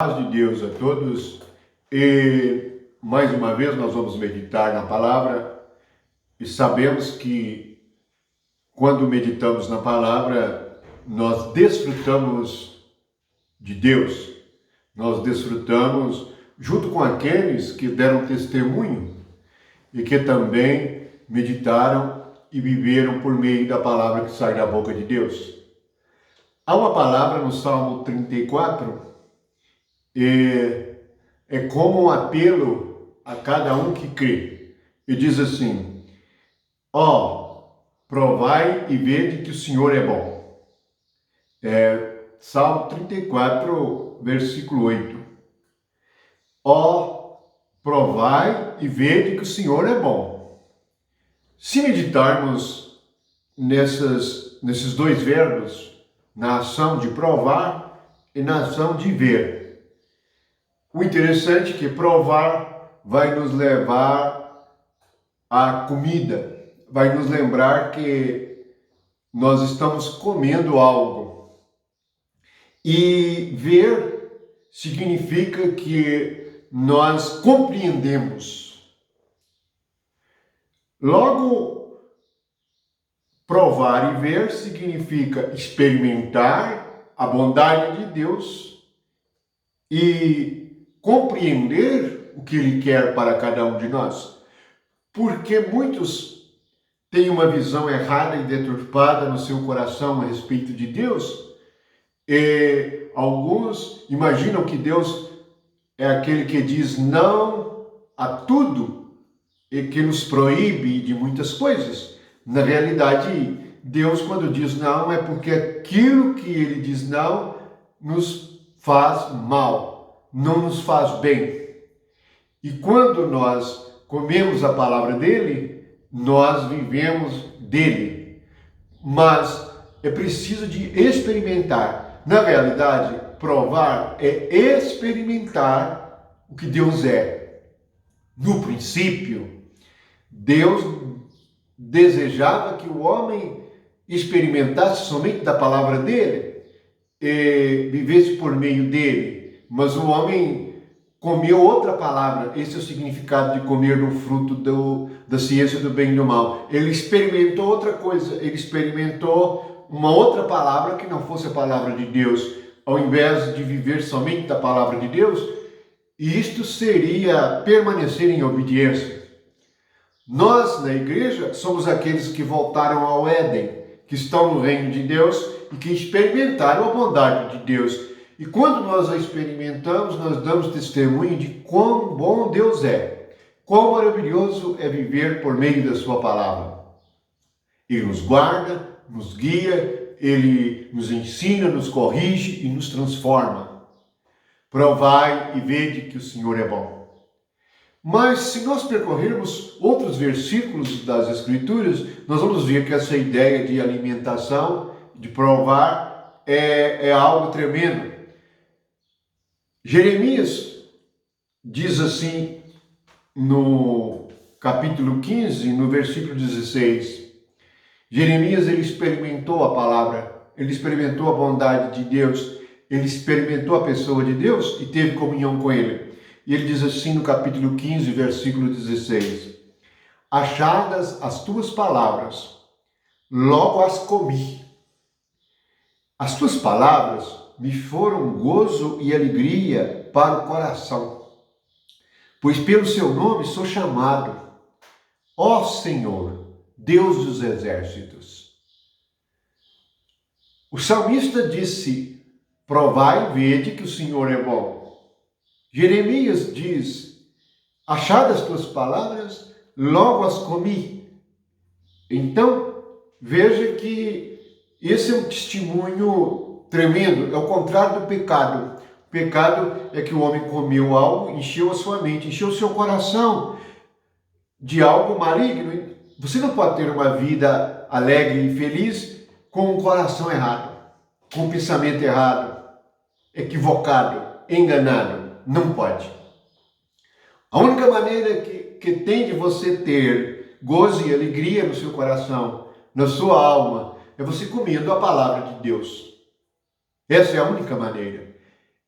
Paz de Deus a todos, e mais uma vez nós vamos meditar na palavra, e sabemos que quando meditamos na palavra, nós desfrutamos de Deus, nós desfrutamos junto com aqueles que deram testemunho e que também meditaram e viveram por meio da palavra que sai da boca de Deus. Há uma palavra no Salmo 34, é como um apelo a cada um que crê. E diz assim: provai e vede que o Senhor é bom. Salmo 34, versículo 8. Provai e vede que o Senhor é bom. Se meditarmos nesses dois verbos, na ação de provar e na ação de ver, o interessante é que provar vai nos levar à comida, vai nos lembrar que nós estamos comendo algo. E ver significa que nós compreendemos. Logo, provar e ver significa experimentar a bondade de Deus e compreender o que Ele quer para cada um de nós. Porque muitos têm uma visão errada e deturpada no seu coração a respeito de Deus. E alguns imaginam que Deus é aquele que diz não a tudo e que nos proíbe de muitas coisas. Na realidade, Deus, quando diz não, é porque aquilo que Ele diz não nos faz mal, não nos faz bem. E quando nós comemos a palavra dele, nós vivemos dele. Mas é preciso de experimentar. Na realidade, provar é experimentar o que Deus é. No princípio, Deus desejava que o homem experimentasse somente da palavra dele e vivesse por meio dele. Mas o homem comeu outra palavra. Esse é o significado de comer do fruto da ciência do bem e do mal. Ele experimentou outra coisa. Ele experimentou uma outra palavra que não fosse a palavra de Deus. Ao invés de viver somente da palavra de Deus, e isto seria permanecer em obediência. Nós, na igreja, somos aqueles que voltaram ao Éden, que estão no reino de Deus e que experimentaram a bondade de Deus. E quando nós a experimentamos, nós damos testemunho de quão bom Deus é. Quão maravilhoso é viver por meio da sua palavra. Ele nos guarda, nos guia, Ele nos ensina, nos corrige e nos transforma. Provai e vede que o Senhor é bom. Mas se nós percorrermos outros versículos das Escrituras, nós vamos ver que essa ideia de alimentação, de provar, é algo tremendo. Jeremias diz assim no capítulo 15, no versículo 16. Jeremias, ele experimentou a palavra, ele experimentou a bondade de Deus, ele experimentou a pessoa de Deus e teve comunhão com ele. E ele diz assim no capítulo 15, versículo 16. Achadas as tuas palavras, logo as comi. As tuas palavras me foram gozo e alegria para o coração, pois pelo seu nome sou chamado, ó Senhor, Deus dos exércitos. O salmista disse: provai e vede que o Senhor é bom. Jeremias diz: achadas as tuas palavras, logo as comi. Então, veja que esse é um testemunho tremendo, é o contrário do pecado. O pecado é que o homem comeu algo, encheu a sua mente, encheu o seu coração de algo maligno. Você não pode ter uma vida alegre e feliz com um coração errado, com um pensamento errado, equivocado, enganado. Não pode. A única maneira que tem de você ter gozo e alegria no seu coração, na sua alma, é você comendo a palavra de Deus. Essa é a única maneira.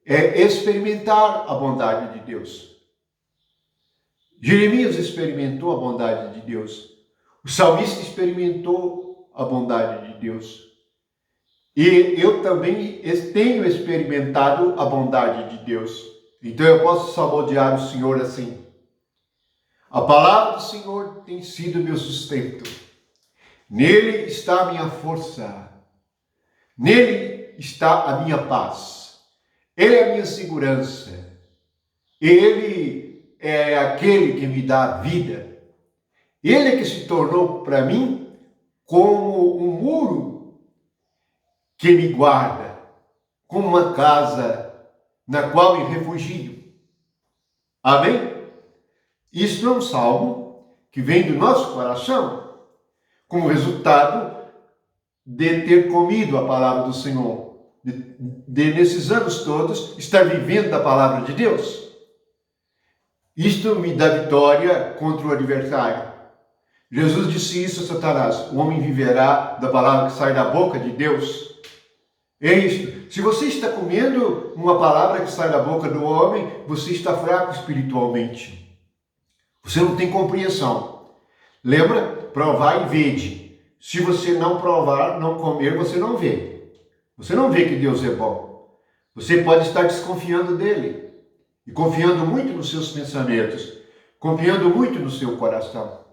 é experimentar a bondade de Deus. Jeremias experimentou a bondade de Deus. O salmista experimentou a bondade de Deus. E eu também tenho experimentado a bondade de Deus. Então eu posso salmodiar o Senhor assim. A palavra do Senhor tem sido meu sustento. Nele está a minha força. Nele está a minha paz. Ele é a minha segurança. Ele é aquele que me dá vida. Ele é que se tornou para mim como um muro que me guarda, como uma casa na qual me refugio. Amém? Isso é um salmo que vem do nosso coração, como resultado de ter comido a palavra do Senhor, de nesses anos todos estar vivendo a palavra de Deus. Isto me dá vitória contra o adversário. Jesus disse isso a Satanás: o homem viverá da palavra que sai da boca de Deus. É isto. Se você está comendo uma palavra que sai da boca do homem, você está fraco espiritualmente. Você não tem compreensão. Lembra? Provar e vede. Se você não provar, não comer, você não vê. Você não vê que Deus é bom. Você pode estar desconfiando dele. E confiando muito nos seus pensamentos. Confiando muito no seu coração.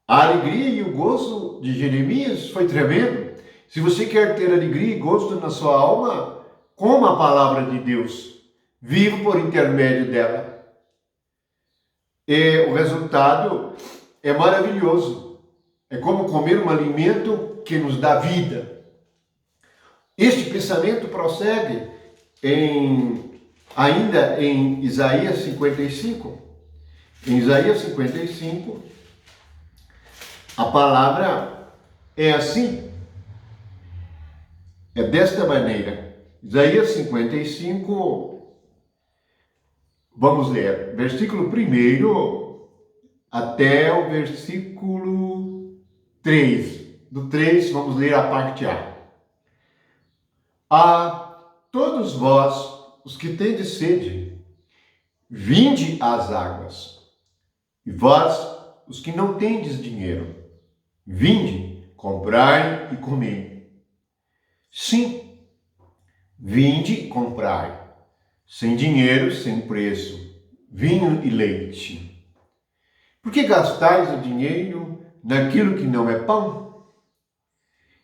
A alegria e o gozo de Jeremias foi tremendo. Se você quer ter alegria e gozo na sua alma, coma a palavra de Deus. Viva por intermédio dela. E o resultado é maravilhoso. É como comer um alimento que nos dá vida. Este pensamento prossegue ainda em Isaías 55. Em Isaías 55, a palavra é assim. É desta maneira. Isaías 55, vamos ler, versículo 1 até o versículo 3. Do 3, vamos ler a parte A. A todos vós, os que tendes sede, vinde às águas. E vós, os que não tendes dinheiro, vinde, comprai e comei. Sim, vinde, comprai, sem dinheiro, sem preço, vinho e leite. Por que gastais o dinheiro naquilo que não é pão?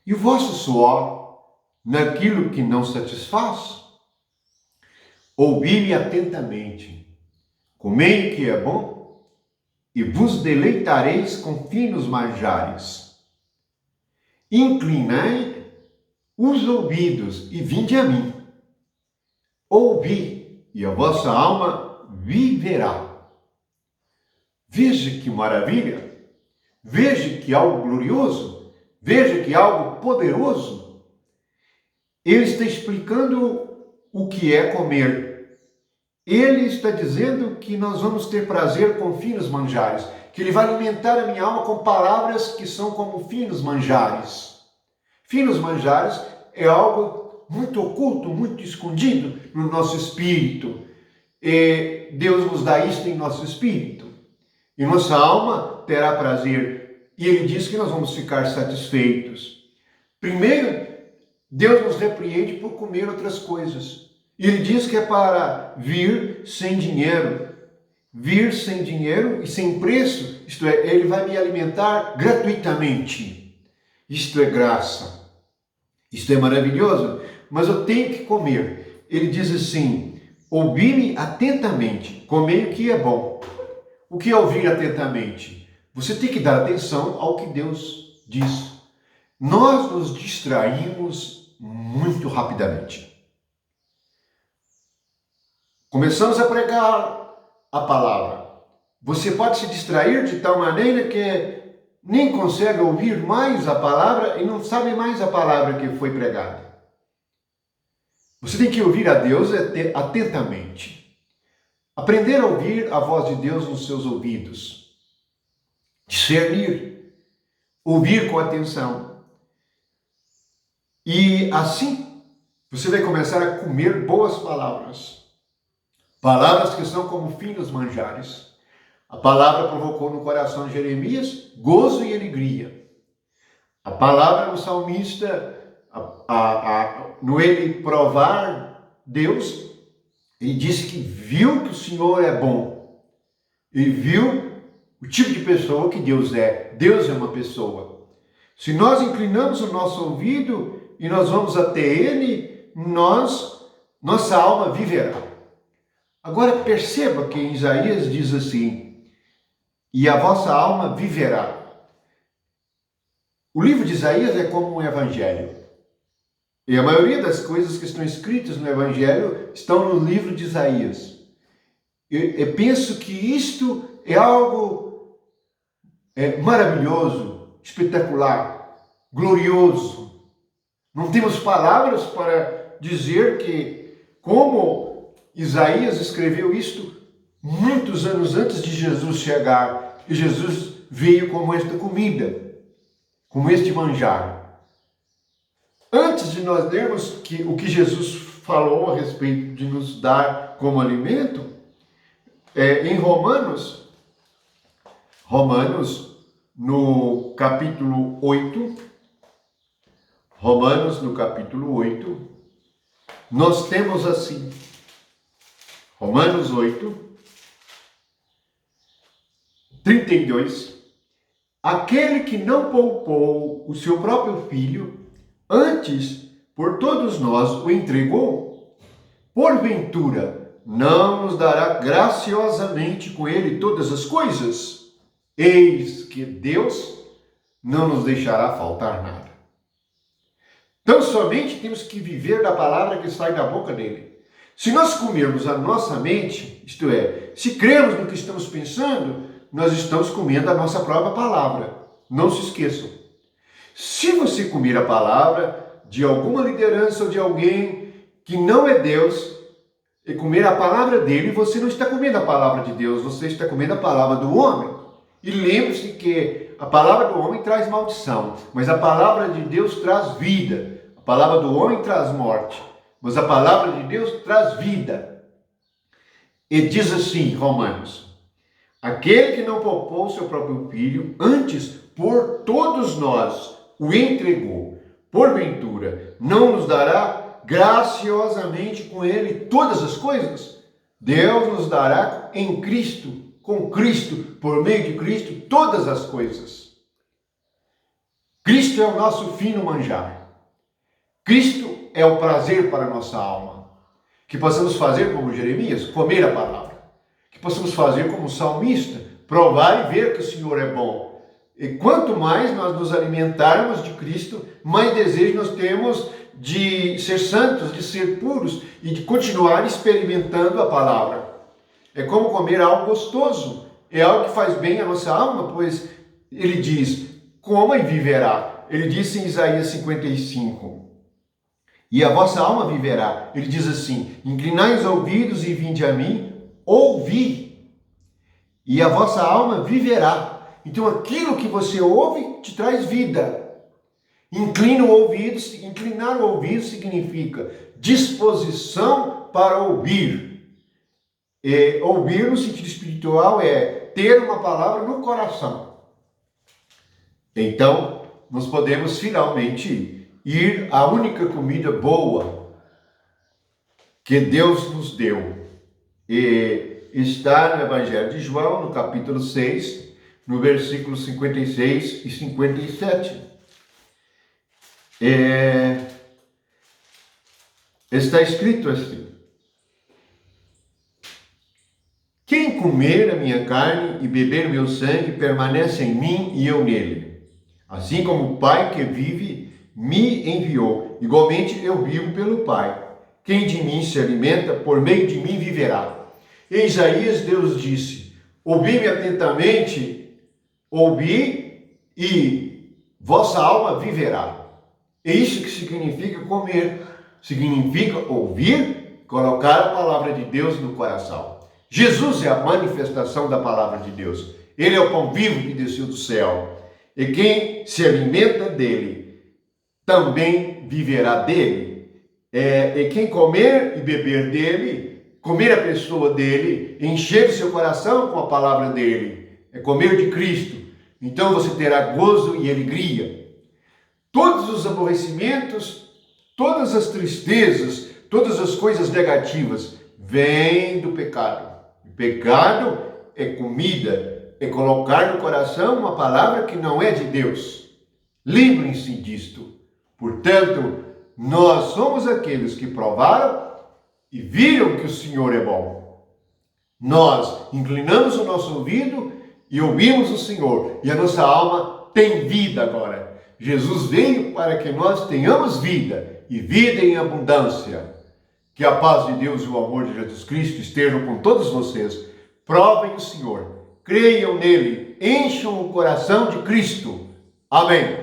E o vosso suor naquilo que não satisfaz? Ouvi-me atentamente, comei o que é bom, e vos deleitareis com finos manjares. Inclinai os ouvidos e vinde a mim. Ouvi, e a vossa alma viverá. Veja que maravilha! Veja que algo glorioso! Veja que algo poderoso! Ele está explicando o que é comer. Ele está dizendo que nós vamos ter prazer com finos manjares, que ele vai alimentar a minha alma com palavras que são como finos manjares. Finos manjares é algo muito oculto, muito escondido no nosso espírito. E Deus nos dá isto em nosso espírito. E nossa alma terá prazer. E Ele diz que nós vamos ficar satisfeitos. Primeiro, Deus nos repreende por comer outras coisas. E Ele diz que é para vir sem dinheiro. Vir sem dinheiro e sem preço. Isto é, Ele vai me alimentar gratuitamente. Isto é graça. Isto é maravilhoso, mas eu tenho que comer. Ele diz assim: ouvi-me atentamente, comei o que é bom. O que é ouvir atentamente? Você tem que dar atenção ao que Deus diz. Nós nos distraímos muito rapidamente. Começamos a pregar a palavra. Você pode se distrair de tal maneira que nem consegue ouvir mais a palavra e não sabe mais a palavra que foi pregada. Você tem que ouvir a Deus atentamente. Aprender a ouvir a voz de Deus nos seus ouvidos. Discernir. Ouvir com atenção. E assim Você vai começar a comer boas palavras. Palavras que são como finos manjares. A palavra provocou no coração de Jeremias gozo e alegria. A palavra do salmista, no ele provar Deus, ele disse que viu que o Senhor é bom. Ele viu o tipo de pessoa que Deus é. Deus é uma pessoa. Se nós inclinamos o nosso ouvido e nós vamos até Ele, nossa alma viverá. Agora perceba que em Isaías diz assim, e a vossa alma viverá. O livro de Isaías é como um evangelho. E a maioria das coisas que estão escritas no evangelho estão no livro de Isaías. Eu penso que isto é algo maravilhoso, espetacular, glorioso. Não temos palavras para dizer que, como Isaías escreveu isto muitos anos antes de Jesus chegar, e Jesus veio como esta comida, como este manjar. Antes de nós lermos o que Jesus falou a respeito de nos dar como alimento, em Romanos, no capítulo 8, nós temos assim, Romanos 8, 32, aquele que não poupou o seu próprio filho, antes por todos nós o entregou, porventura não nos dará graciosamente com ele todas as coisas? Eis que Deus não nos deixará faltar nada. Então somente temos que viver da palavra que sai da boca dele. Se nós comermos a nossa mente, isto é, se cremos no que estamos pensando, nós estamos comendo a nossa própria palavra. Não se esqueçam. Se você comer a palavra de alguma liderança ou de alguém que não é Deus, e comer a palavra dele, você não está comendo a palavra de Deus, você está comendo a palavra do homem. E lembre-se que a palavra do homem traz maldição, mas a palavra de Deus traz vida. A palavra do homem traz morte, mas a palavra de Deus traz vida. E diz assim, Romanos, aquele que não poupou seu próprio filho, antes por todos nós o entregou, porventura não nos dará graciosamente com ele todas as coisas? Deus nos dará em Cristo, com Cristo, por meio de Cristo, todas as coisas. Cristo é o nosso fino manjar. Cristo é o prazer para a nossa alma. Que possamos fazer como Jeremias, comer a palavra. Que possamos fazer como o salmista, provar e ver que o Senhor é bom. E quanto mais nós nos alimentarmos de Cristo, mais desejo nós temos de ser santos, de ser puros e de continuar experimentando a palavra. É como comer algo gostoso, é algo que faz bem à nossa alma, pois ele diz, coma e viverá. Ele disse em Isaías 55, e a vossa alma viverá. Ele diz assim, inclinai os ouvidos e vinde a mim, ouvi, e a vossa alma viverá. Então aquilo que você ouve te traz vida. Inclinar o ouvido significa disposição para ouvir. E ouvir no sentido espiritual é ter uma palavra no coração. Então, nós podemos finalmente ir à única comida boa que Deus nos deu. E está no Evangelho de João, no capítulo 6, no versículo 56 e 57. Está escrito assim: quem comer a minha carne e beber o meu sangue permanece em mim e eu nele. Assim como o Pai que vive me enviou, igualmente eu vivo pelo Pai. Quem de mim se alimenta, por meio de mim viverá. Em Isaías, Deus disse: ouvi-me atentamente, ouvi e vossa alma viverá. É isso que significa comer. Significa ouvir, colocar a palavra de Deus no coração. Jesus é a manifestação da palavra de Deus. Ele é o pão vivo que desceu do céu. E quem se alimenta dele também viverá dele. E quem comer e beber dele, comer a pessoa dele, encher seu coração com a palavra dele, é comer de Cristo. Então você terá gozo e alegria. Todos os aborrecimentos, todas as tristezas, todas as coisas negativas vêm do pecado. O pecado é comida, é colocar no coração uma palavra que não é de Deus. Lembrem-se disto. Portanto, nós somos aqueles que provaram e viram que o Senhor é bom. Nós inclinamos o nosso ouvido e ouvimos o Senhor. E a nossa alma tem vida agora. Jesus veio para que nós tenhamos vida e vida em abundância. Que a paz de Deus e o amor de Jesus Cristo estejam com todos vocês. Provem o Senhor, creiam nele, encham o coração de Cristo. Amém.